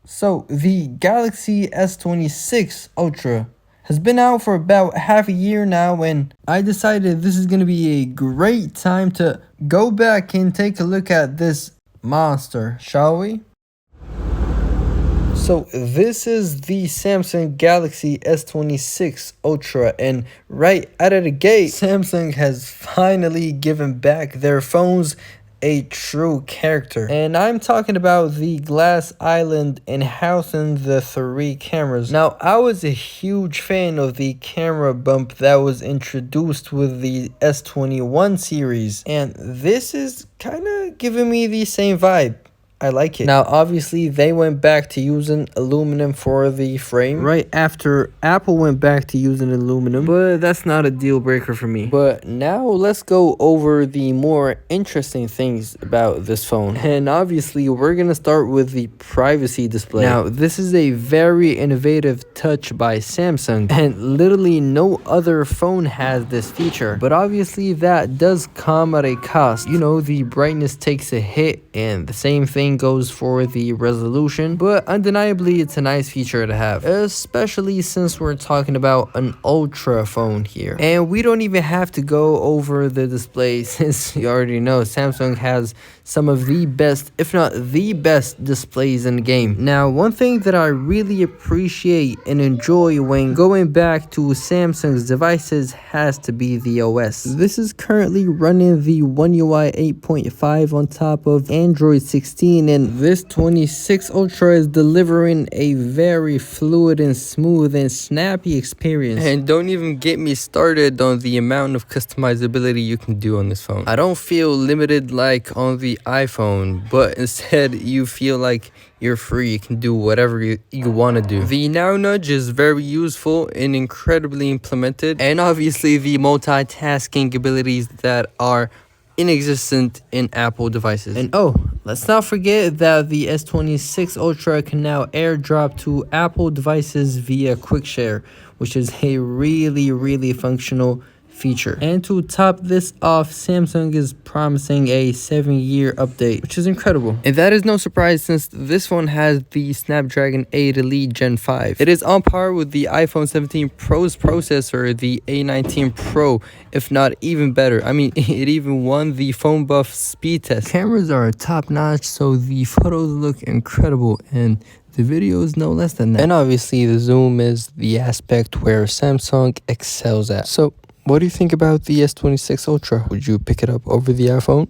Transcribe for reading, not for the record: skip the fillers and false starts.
So the Galaxy S26 Ultra has been out for about half a year now, and I decided this is going to be a great time to go back and take a look at this monster, shall we? So this is the Samsung Galaxy S26 Ultra, and right out of the gate, Samsung has finally given back their phones a true character. And I'm talking about the glass island and housing the 3 cameras. Now, I was a huge fan of the camera bump that was introduced with the S21 series, and this is kind of giving me the same vibe. I like it. Now, obviously, they went back to using aluminum for the frame right after Apple went back to using aluminum, but that's not a deal breaker for me. But now let's go over the more interesting things about this phone. And obviously, we're going to start with the privacy display. Now, this is a very innovative touch by Samsung, and literally no other phone has this feature. But obviously, that does come at a cost. You know, the brightness takes a hit, and the same thing goes for the resolution, but undeniably it's a nice feature to have, especially since we're talking about an ultra phone here. And we don't even have to go over the display, since you already know Samsung has some of the best, if not the best, displays in the game. Now, one thing that I really appreciate and enjoy when going back to Samsung's devices has to be the OS. This is currently running the One UI 8.5 on top of Android 16, and this 26 Ultra is delivering a very fluid and smooth and snappy experience. And don't even get me started on the amount of customizability you can do on this phone. I don't feel limited like on the iPhone, but instead you feel like you're free. You can do whatever you want to do. The Now Nudge is very useful and incredibly implemented, and obviously the multitasking abilities that are inexistent in Apple devices. And oh, let's not forget that the S26 Ultra can now airdrop to Apple devices via Quick Share, which is a really functional feature. And to top this off, Samsung is promising a 7-year update, which is incredible. And that is no surprise, since this phone has the Snapdragon 8 Elite Gen 5. It is on par with the iPhone 17 Pro's processor, the A19 Pro, if not even better. I mean, it even won the Phone Buff speed test. Cameras are top notch, so the photos look incredible, and the video is no less than that. And obviously the zoom is the aspect where Samsung excels at. So what do you think about the S26 Ultra? Would you pick it up over the iPhone?